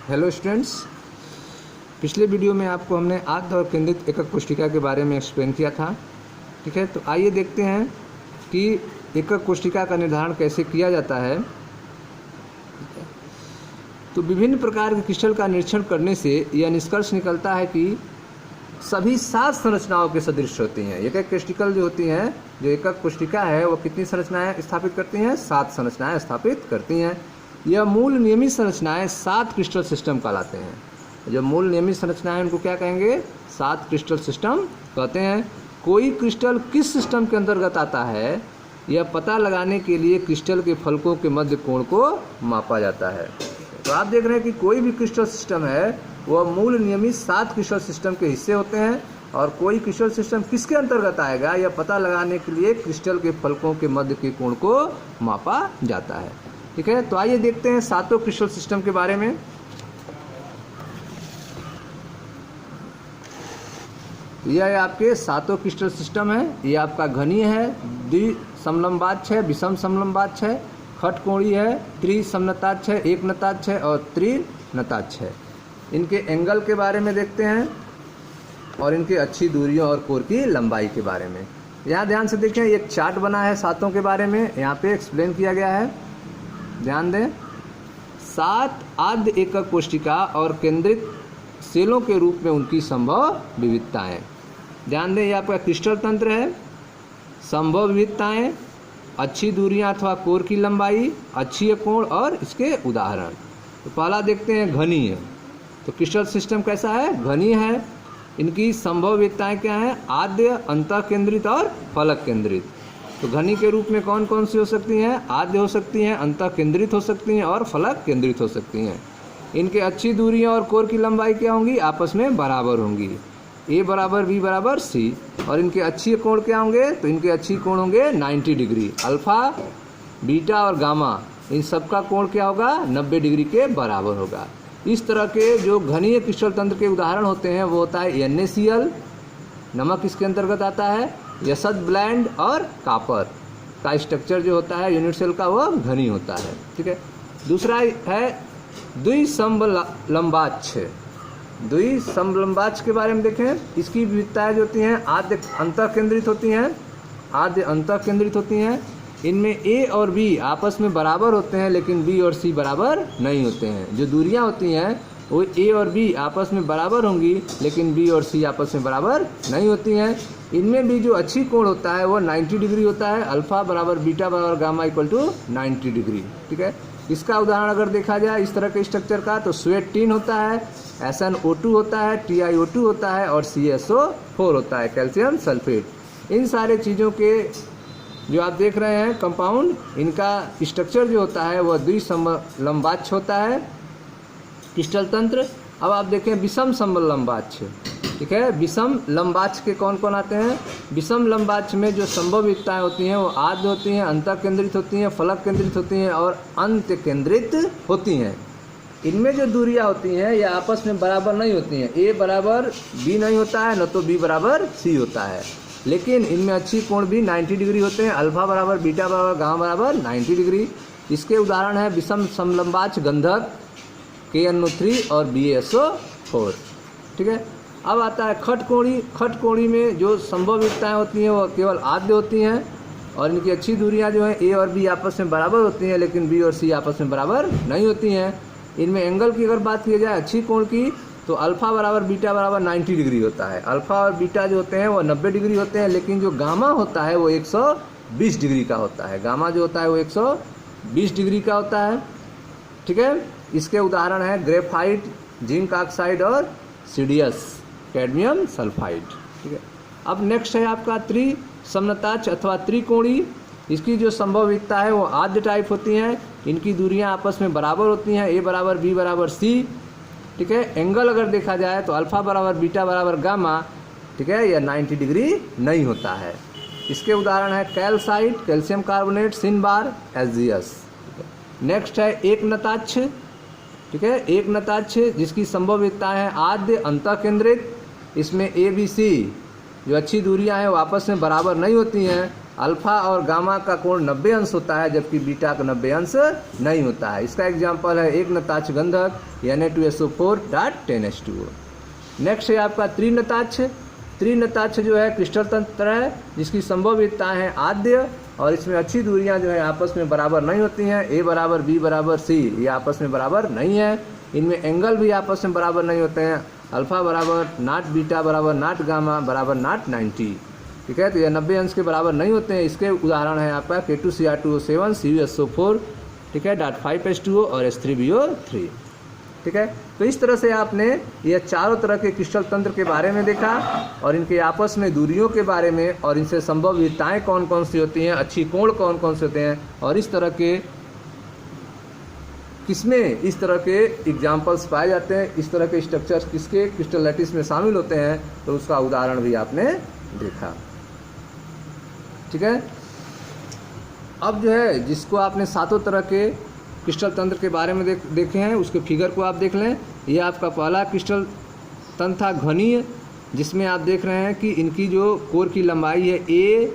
Hello students, पिछले video में आपको हमने आद्य और केंद्रित एकक कोष्ठिका के बारे में एक्सप्लेन किया था। ठीक है, तो आइए देखते हैं कि एकक कोष्ठिका का निर्धारण कैसे किया जाता है। तो विभिन्न प्रकार के क्रिस्टल का निरीक्षण करने से यह निष्कर्ष निकलता है कि सभी 7 संरचनाओं के सदृश होती हैं। एकक क्रिस्टल जो होती हैं, जो एकक कोष्ठिका है, वो कितनी संरचनाएं स्थापित करती हैं? 7 संरचनाएं स्थापित करती हैं। यह मूल नियमित संरचनाएं 7 क्रिस्टल सिस्टम कहलाते हैं। जो मूल नियमित संरचनाएं उनको क्या कहेंगे? 7 क्रिस्टल सिस्टम कहते हैं। कोई क्रिस्टल किस सिस्टम के अंतर्गत आता है, यह पता लगाने के लिए क्रिस्टल के फलकों के मध्य कोण को मापा जाता है। तो आप देख रहे हैं कि कोई भी क्रिस्टल सिस्टम है वह मूल नियमित 7 क्रिस्टल सिस्टम के हिस्से होते हैं, और कोई क्रिस्टल सिस्टम किसके अंतर्गत आएगा यह पता लगाने के लिए क्रिस्टल के फलकों के मध्य के कोण को मापा जाता है। ठीक है, तो आइए देखते हैं 7 क्रिस्टल सिस्टम के बारे में। यह आपके 7 क्रिस्टल सिस्टम है। ये आपका घनीय है, द्विसमलंबाक्ष है, विषम समलंबाक्ष है, खटकोणीय है, त्रिसमनताक्ष है, एकनताक्ष है और त्रिनताक्ष है। इनके एंगल के बारे में देखते हैं और इनके अच्छी दूरियों और कोर की लंबाई के बारे में। यहाँ ध्यान से देखें, एक चार्ट बना है 7 के बारे में, यहाँ पे एक्सप्लेन किया गया है। ध्यान दें, 7 आद्य एकक कोष्ठिका और केंद्रित सेलों के रूप में उनकी संभव विविधताएं। ध्यान दें, ये आपका क्रिस्टल तंत्र है। संभव विविधताएं, अच्छी दूरियां अथवा कोर की लंबाई, अक्षीय कोण और इसके उदाहरण। तो पहला देखते हैं घनीय। तो क्रिस्टल सिस्टम कैसा है? घनीय है। इनकी संभव विविधताएं क्या हैं? आद्य, अंतः केंद्रित और फलक केंद्रित। तो घनी के रूप में कौन कौन सी हो सकती हैं? आद्य हो सकती हैं, अंतः केंद्रित हो सकती हैं और फलक केंद्रित हो सकती हैं। इनके अच्छी दूरियां और कोर की लंबाई क्या होंगी? आपस में बराबर होंगी, ए बराबर बी बराबर सी। और इनके अच्छी कोण क्या होंगे? तो इनके अच्छी कोण होंगे 90 डिग्री। अल्फा, बीटा और गामा, इन सबका कोण क्या होगा? 90 डिग्री के बराबर होगा। इस तरह के जो घनीय क्रिस्टल तंत्र के उदाहरण होते हैं वो होता है NaCl, नमक इसके अंतर्गत आता है, यसद ब्लैंड और कापर का स्ट्रक्चर जो होता है यूनिट सेल का वो घनी होता है। ठीक है, दूसरा है द्विसमलंबाक्ष। द्विसमलंबाक्ष के बारे में देखें, इसकी विविधताएं जो होती हैं आद्य अंतः केंद्रित होती हैं, आद्य अंतः केंद्रित होती हैं। इनमें ए और बी आपस में बराबर होते हैं लेकिन बी और सी बराबर नहीं होते हैं। जो दूरियां होती हैं वो ए और बी आपस में बराबर होंगी लेकिन बी और सी आपस में बराबर नहीं होती हैं। इनमें भी जो अच्छी कोण होता है वो 90 डिग्री होता है। अल्फा बराबर बीटा बराबर गामा इक्वल टू 90 डिग्री। ठीक है, इसका उदाहरण अगर देखा जाए इस तरह के स्ट्रक्चर का, तो स्वेट टीन होता है, SnO2 होता है, TiO2 होता है और CSO4 होता है, कैल्शियम सल्फेट। इन सारे चीज़ों के जो आप देख रहे हैं कंपाउंड, इनका स्ट्रक्चर जो होता है वह द्विसमलंबाक्ष होता है क्रिस्टल तंत्र। अब आप देखें विषम समलंबाक्ष। ठीक है, विषम लंबाक्ष के कौन कौन आते हैं? विषम लंबाक्ष में जो संभव विविधताएं होती हैं वो आद्य होती हैं, अंतः केंद्रित होती हैं, फलक केंद्रित होती हैं और अंत्य केंद्रित होती हैं। इनमें जो दूरियां होती हैं ये आपस में बराबर नहीं होती हैं। ए बराबर बी नहीं होता है, न तो बी बराबर सी होता है। लेकिन इनमें अच्छी कोण भी 90 डिग्री होते हैं। अल्फा बराबर बीटा बराबर गामा बराबर 90 डिग्री। इसके उदाहरण है विषम समलंबाक्ष गंधक KNO3 और BaSO4। ठीक है, अब आता है खटकोणी। खटकोणी में जो संभव विविधताएं होती हैं वो केवल आद्य होती हैं और इनकी अच्छी दूरियां जो हैं ए और बी आपस में बराबर होती हैं लेकिन बी और सी आपस में बराबर नहीं होती हैं। इनमें एंगल की अगर बात की जाए अच्छी कोण की, तो अल्फा बराबर बीटा बराबर 90 डिग्री होता है। अल्फा और बीटा जो होते हैं वो 90 डिग्री होते हैं, लेकिन जो गामा होता है वो 120 डिग्री का होता है। गामा जो होता है वो 120 डिग्री का होता है। ठीक है, इसके उदाहरण है ग्रेफाइट, जिंक ऑक्साइड और सीडियस कैडमियम सल्फाइड। ठीक है, अब नेक्स्ट है आपका त्रिसमनताक्ष अथवा त्रिकोणी। इसकी जो संभव विविधता है वो आद्य टाइप होती हैं। इनकी दूरियां आपस में बराबर होती हैं, ए बराबर बी बराबर सी। ठीक है, एंगल अगर देखा जाए तो अल्फा बराबर बीटा बराबर गामा, ठीक है, यह 90 डिग्री नहीं होता है। इसके उदाहरण है calcite, calcium carbonate, cinnabar, SGS। Next है एकनताक्ष। ठीक है, एकनताक्ष जिसकी संभव विविधताएं हैं आद्य अंतः केंद्रित। इसमें A B C जो अच्छी दूरियां हैं वो आपस में बराबर नहीं होती हैं अल्फा और गामा का कोण 90 अंश होता है, जबकि बीटा का 90 अंश नहीं होता है। इसका एग्जाम्पल है एक नताक्ष गंधक Na2SO4.10H2O। नेक्स्ट है आपका त्रिनताक्ष। त्रिनताक्ष जो है क्रिस्टल तंत्र है जिसकी संभवताएं हैं आद्य, और इसमें अच्छी दूरियां जो है आपस में बराबर नहीं होती हैं। A बराबर B बराबर C ये आपस में बराबर नहीं है। इनमें एंगल भी आपस में बराबर नहीं होते हैं। अल्फा बराबर नॉट बीटा बराबर नॉट गामा बराबर नॉट 90, ठीक है। तो ये 90 अंश के बराबर नहीं होते हैं। इसके उदाहरण है आपका K2Cr2O7 CuSO4, ठीक है, .5H2O और H3BO3, ठीक है। तो इस तरह से आपने ये चारों तरह के क्रिस्टल तंत्र के बारे में देखा और इनके आपस में दूरियों के बारे में, और इनसे संभव विविधताएं कौन कौन सी होती हैं, अच्छी कोण कौन कौन से होते हैं, और इस तरह के किसमें इस तरह के एग्जाम्पल्स पाए जाते हैं, इस तरह के स्ट्रक्चर्स किसके क्रिस्टल लैटिस में शामिल होते हैं, तो उसका उदाहरण भी आपने देखा, ठीक है। अब जो है जिसको आपने सातों तरह के क्रिस्टल तंत्र के बारे में देखे हैं उसके फिगर को आप देख लें। ये आपका पहला क्रिस्टल तंत्र था घनीय, जिसमें आप देख रहे हैं कि इनकी जो कोर की लंबाई है A,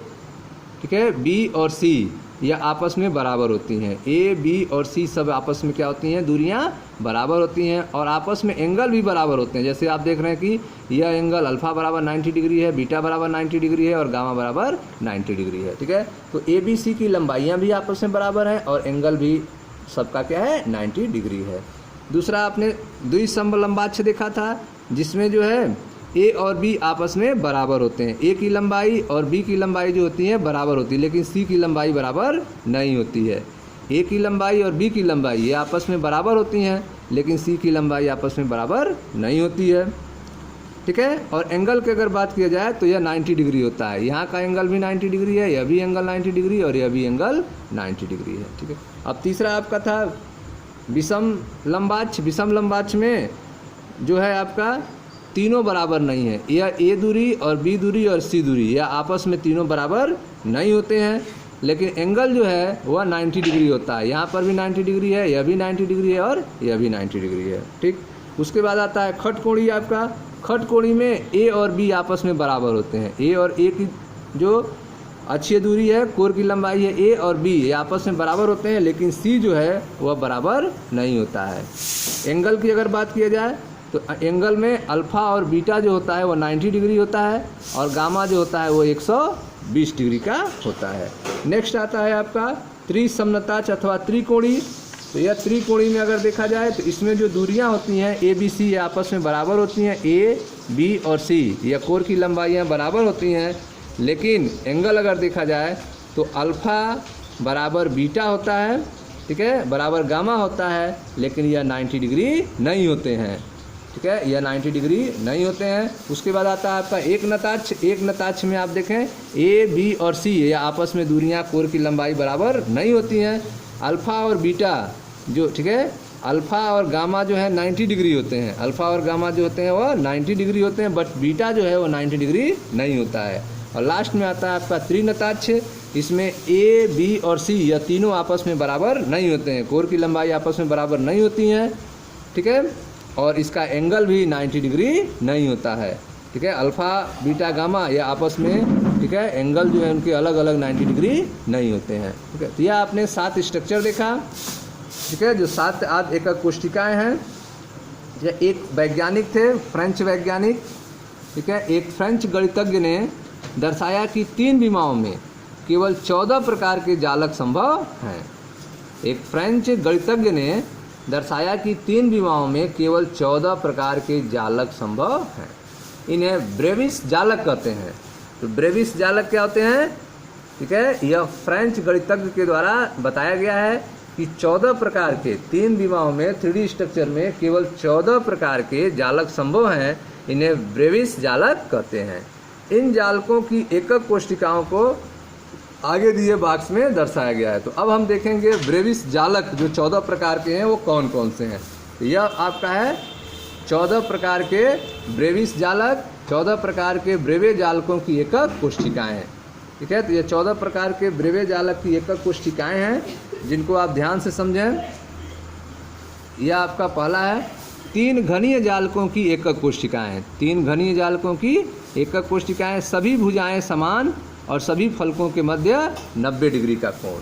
ठीक है, B और C यह आपस में बराबर होती हैं। A, B और C सब आपस में क्या होती हैं, दूरियां बराबर होती हैं, और आपस में एंगल भी बराबर होते हैं। जैसे आप देख रहे हैं कि यह एंगल अल्फा बराबर 90 डिग्री है, बीटा बराबर 90 डिग्री है और गामा बराबर 90 डिग्री है, ठीक है। तो A, B, C की लंबाइयाँ भी आपस में बराबर हैं और एंगल भी सबका क्या है 90 डिग्री है। दूसरा आपने द्विसमलंबाक्ष देखा था, जिसमें जो है A और B आपस में बराबर होते हैं। A की लंबाई और B की लंबाई जो होती है बराबर होती है, लेकिन C की लंबाई बराबर नहीं होती है। A की लंबाई और B की लंबाई ये आपस में बराबर होती हैं, लेकिन C की लंबाई आपस में बराबर नहीं होती है, ठीक है। और एंगल की अगर बात किया जाए तो यह 90 डिग्री होता है। यहाँ का एंगल भी 90 डिग्री है, यह भी एंगल 90 डिग्री और यह भी एंगल 90 डिग्री है, ठीक है। अब तीसरा आपका था विषम लंबाक्ष। विषम लंबाक्ष में जो है आपका तीनों बराबर नहीं है। यह A दूरी और B दूरी और C दूरी यह आपस में तीनों बराबर नहीं होते हैं, लेकिन एंगल जो है वह 90 डिग्री होता है। यहाँ पर भी 90 डिग्री है, यह भी 90 डिग्री है और यह भी 90 डिग्री है, ठीक। उसके बाद आता है खटकोणी। आपका खटकोणी में A और B आपस में बराबर होते हैं। A और A की जो अच्छी दूरी है, कोर की लंबाई है A और B ये आपस में बराबर होते हैं, लेकिन C जो है वह बराबर नहीं होता है। एंगल की अगर बात किया जाए तो एंगल में अल्फ़ा और बीटा जो होता है वो 90 डिग्री होता है और गामा जो होता है वो 120 डिग्री का होता है। नेक्स्ट आता है आपका त्रिसमलताक्ष अथवा त्रिकोणी। तो यह त्रिकोणी में अगर देखा जाए तो इसमें जो दूरियां होती हैं A, B, C ये आपस में बराबर होती हैं। A, B और C यह कोर की लंबाइयाँ बराबर होती हैं, लेकिन एंगल अगर देखा जाए तो अल्फ़ा बराबर बीटा होता है, ठीक है, बराबर गामा होता है, लेकिन यह 90 डिग्री नहीं होते हैं, ठीक है, यह 90 डिग्री नहीं होते हैं। उसके बाद आता है आपका एक नताक्ष। एक नताक्ष में आप देखें A, B और C ये आपस में दूरियां कोर की लंबाई बराबर नहीं होती हैं। अल्फ़ा और बीटा जो, ठीक है, अल्फ़ा और गामा जो है 90 डिग्री होते हैं। अल्फ़ा और गामा जो होते हैं वह 90 डिग्री होते हैं, बट बीटा जो है वो 90 डिग्री नहीं होता है। और लास्ट में आता है आपका त्रिनताक्ष। इसमें A, B और C यह तीनों आपस में बराबर नहीं होते हैं, कोर की लंबाई आपस में बराबर नहीं होती हैं, ठीक है, और इसका एंगल भी 90 डिग्री नहीं होता है, ठीक है। अल्फ़ा बीटा गामा ये आपस में, ठीक है, एंगल जो है उनके अलग अलग 90 डिग्री नहीं होते हैं, ठीक है। तो यह आपने 7 स्ट्रक्चर देखा, ठीक है, जो 7 आध एकक कोशिकाएँ हैं। यह एक वैज्ञानिक थे, फ्रेंच वैज्ञानिक, ठीक है, एक फ्रेंच गणितज्ञ ने दर्शाया कि 3 विमाओं में केवल 14 प्रकार के जालक संभव हैं। एक फ्रेंच गणितज्ञ ने दर्शाया कि 3 विमाओं में केवल 14 प्रकार के जालक संभव हैं। इन्हें ब्रेविस जालक कहते हैं। तो ब्रेविस जालक क्या होते हैं, ठीक है, यह फ्रेंच गणितज्ञ के द्वारा बताया गया है कि 14 प्रकार के 3 विमाओं में 3D स्ट्रक्चर में केवल 14 प्रकार के जालक संभव हैं। इन्हें ब्रेविस जालक कहते हैं। इन जालकों की एकक कोशिकाओं को आगे दिए बॉक्स में दर्शाया गया है। तो अब हम देखेंगे ब्रेविस जालक जो 14 प्रकार के हैं वो कौन कौन से हैं। तो यह आपका है 14 प्रकार के ब्रेविस जालक, 14 प्रकार के ब्रेवे जालकों की एकक कोशिकाएं हैं, ठीक है। तो ये 14 प्रकार के ब्रेवे जालक की एकक कोशिकाएं हैं, जिनको आप ध्यान से समझें। यह आपका पहला है 3 घनीय जालकों की एकक कोशिकाएं। 3 घनीय जालकों की एकक कोशिकाएं, सभी भुजाएं समान और सभी फलकों के मध्य 90 डिग्री का कोण।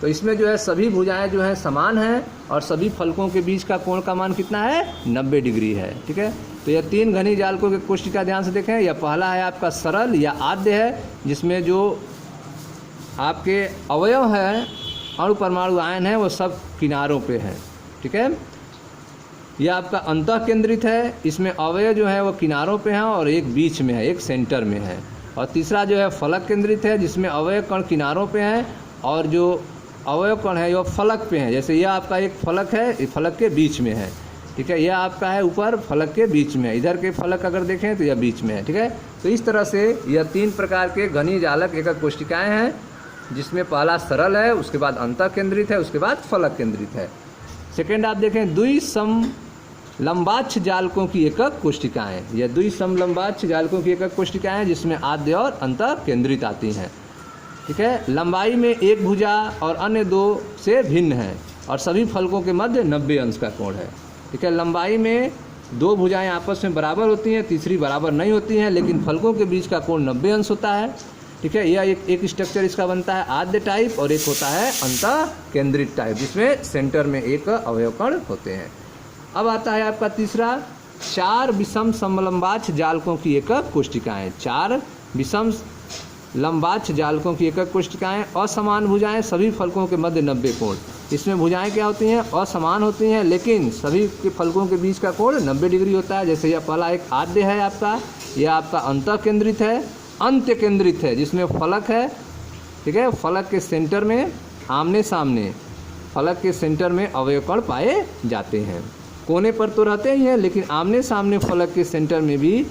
तो इसमें जो है सभी भुजाएं जो हैं समान हैं और सभी फलकों के बीच का कोण का मान कितना है, 90 डिग्री है। ठीक है, तो यह 3 घनी जालकों के कोष्टिका ध्यान से देखें। यह पहला है आपका सरल या आद्य है, जिसमें जो आपके अवयव हैं, अणु परमाणु आयन है, वो सब किनारों पे हैं। ठीक है, यह आपका अंतः केंद्रित है, इसमें अवयव जो है वो किनारों पे हैं और एक बीच में है, एक सेंटर में है। और तीसरा जो है फलक केंद्रित है, जिसमें अवयव कण किनारों पे हैं और जो अवयव कण है वो फलक पे हैं। जैसे यह आपका एक फलक है, ये फलक के बीच में है। ठीक है, यह आपका है ऊपर फलक के बीच में, इधर के फलक अगर देखें तो यह बीच में है। ठीक है, तो इस तरह से यह 3 प्रकार के घनी जालक एकक कोष्टिकाएँ हैं, जिसमें पहला सरल है, उसके बाद अंतः केंद्रित है, उसके बाद फलक केंद्रित है। सेकेंड आप देखें द्विसमलंबाक्ष जालकों की एकक कोष्टिकाएँ। यह द्विसमलंबाक्ष जालकों की एकक कोष्टिकाएँ हैं, जिसमें आद्य और अंतः केंद्रित आती हैं। ठीक है, लंबाई में एक भुजा और अन्य 2 से भिन्न है और सभी फलकों के मध्य 90 अंश का कोण है। ठीक है, लंबाई में 2 भुजाएं आपस में बराबर होती हैं, तीसरी बराबर नहीं होती हैं, लेकिन फलकों के बीच का कोण 90 अंश होता है। ठीक है, यह एक स्ट्रक्चर इसका बनता है आद्य टाइप और एक होता है अंतः केंद्रित टाइप, जिसमें सेंटर में एक अवयव कण होते हैं। अब आता है आपका तीसरा 4 विषम समलंबाक्ष जालकों की एकक कोष्टिकाएँ। 4 विषम लंबाक्ष जालकों की एकक कोष्टिकाएँ, असमान भुजाएं, सभी फलकों के मध्य 90 कोण। इसमें भुजाएं क्या होती हैं, असमान होती हैं, लेकिन सभी के फलकों के बीच का कोण 90 डिग्री होता है। जैसे यह पहला एक आद्य है आपका, यह आपका अंतः केंद्रित है, अंत्य केंद्रित है, जिसमें फलक है। ठीक है, फलक के सेंटर में आमने सामने फलक के सेंटर में अवयव कण पाए जाते हैं। कोने पर तो रहते ही हैं, लेकिन आमने सामने फलक के सेंटर में भी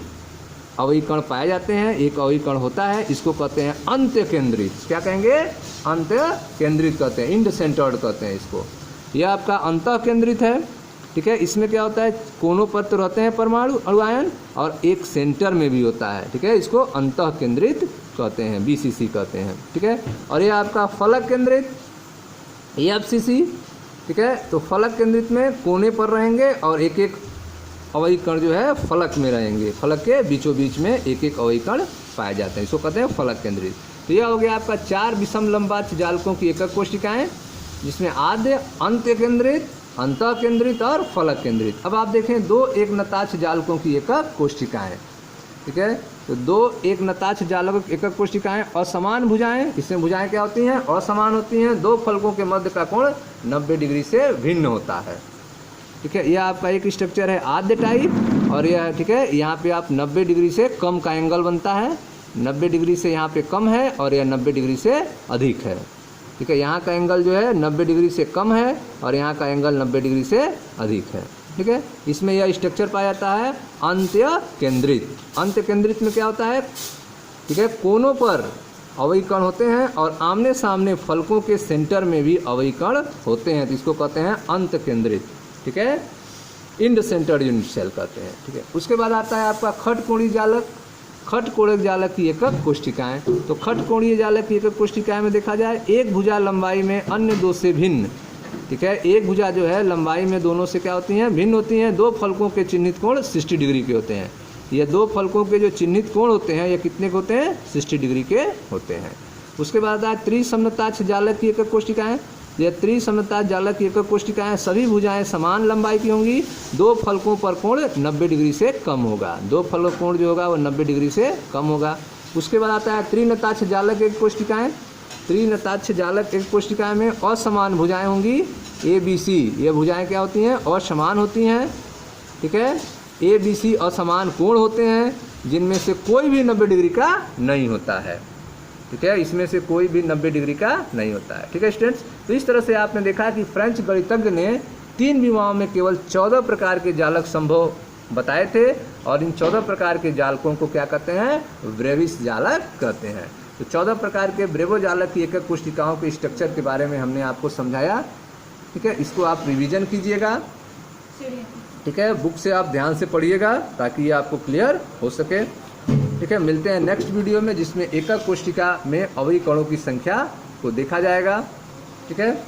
अवयव कण पाए जाते हैं। एक अवयव कण होता है, इसको कहते हैं अंत्य केंद्रित। क्या कहेंगे, अंत्य केंद्रित कहते हैं, इंड सेंटर्ड कहते हैं इसको। यह आपका अंतः केंद्रित है। ठीक है, इसमें क्या होता है, कोनों पर तो रहते हैं परमाणु अणुआयन और एक सेंटर में भी होता है। ठीक है, इसको अंतः केंद्रित कहते हैं, BCC कहते हैं। ठीक है, और यह आपका फलक केंद्रित FCC। ठीक है, तो फलक केंद्रित में कोने पर रहेंगे और एक एक अवयव कण जो है फलक में रहेंगे, फलक के बीचों बीच में एक एक अवयव कण पाए जाते हैं, इसको कहते हैं फलक केंद्रित। तो यह हो गया आपका 4 विषम लंबाक्ष जालकों की एकक कोष्टिकाएँ, जिसमें आद्य, अंत्य केंद्रित, अंतः केंद्रित और फलक केंद्रित। अब आप देखें 2 एकनताक्ष जालकों की एकक कोष्टिकाएँ। ठीक है, तो 2 एकनताक्ष जालकों की एकक कोष्टिकाएँ, असमान भुजाएं, इसमें भुजाएं क्या होती हैं, असमान होती हैं, 2 फलकों के मध्य का कोण 90 डिग्री से भिन्न होता है। ठीक है, यह आपका एक स्ट्रक्चर है आद्य टाइप और यह ठीक है, यहाँ पे आप 90 डिग्री से कम का एंगल बनता है, 90 डिग्री से यहाँ पे कम है और यह 90 डिग्री से अधिक है। ठीक है, यहाँ का एंगल जो है 90 डिग्री से कम है और यहाँ का एंगल 90 डिग्री से अधिक है। ठीक है, इसमें यह स्ट्रक्चर पाया जाता है अंत्य केंद्रित। अंत्य केंद्रित में क्या होता है, ठीक है, कोनों पर अवयव कण होते हैं और आमने सामने फलकों के सेंटर में भी अवयव कण होते हैं, तो इसको कहते हैं अंत्य केंद्रित। ठीक है, इंड सेंटर्ड यूनिट सेल कहते हैं। ठीक है, उसके बाद आता है आपका खटकोणीय जालक। खटकोणीय जालक की एकक कोष्टिकाएँ। तो खटकोणीय जालक की एकक कोष्टिकाएँ में देखा जाए, एक भुजा लंबाई में अन्य 2 से भिन्न। ठीक है, एक भुजा जो है लंबाई में दोनों से क्या होती हैं, भिन्न होती हैं। 2 फलकों के चिन्हित कोण 60 डिग्री के होते हैं। ये 2 फलकों के जो चिन्हित कोण होते हैं ये कितने के होते हैं, 60 डिग्री के होते हैं। उसके बाद आए त्रिसमताक्ष जालक की एकक कोष्टिकाएँ। यह त्रिसमताक्ष जालक की एकक कोष्टिकाएँ, सभी भुजाएं समान लंबाई की होंगी, 2 फलकों पर कोण 90 डिग्री से कम होगा। 2 फलकों कोण जो होगा वो 90 डिग्री से कम होगा। उसके बाद आता है त्रिनताक्ष जालक एक कोष्टिकाएँ। त्रिनताक्ष जालक एक कोष्टिकाएँ में असमान भुजाएं होंगी, ABC। ये भुजाएं क्या होती हैं, असमान होती हैं। ठीक है, ABC असमान कोण होते हैं, जिनमें से कोई भी 90 डिग्री का नहीं होता है। ठीक है, इसमें से कोई भी 90 डिग्री का नहीं होता है। ठीक है स्टूडेंट्स, तो इस तरह से आपने देखा कि फ्रेंच गणितज्ञ ने 3 विमाओं में केवल 14 प्रकार के जालक संभव बताए थे और इन 14 प्रकार के जालकों को क्या कहते हैं, ब्रेविस जालक कहते हैं। तो 14 प्रकार के ब्रेवो जालक की एकक कोष्टिकाओं के स्ट्रक्चर के बारे में हमने आपको समझाया। ठीक है, इसको आप रिवीजन कीजिएगा। ठीक है, बुक से आप ध्यान से पढ़िएगा ताकि ये आपको क्लियर हो सके। ठीक है, मिलते हैं नेक्स्ट वीडियो में, जिसमें एकक कोष्टिका में अवयव कणों की संख्या को देखा जाएगा। ठीक है,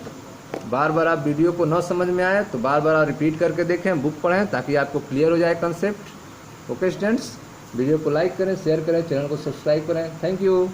बार बार आप वीडियो को न समझ में आए तो बार बार आप रिपीट करके देखें, बुक पढ़ें ताकि आपको क्लियर हो जाए कंसेप्ट। ओके स्टूडेंट्स, वीडियो को लाइक करें, शेयर करें, चैनल को सब्सक्राइब करें। Thank you.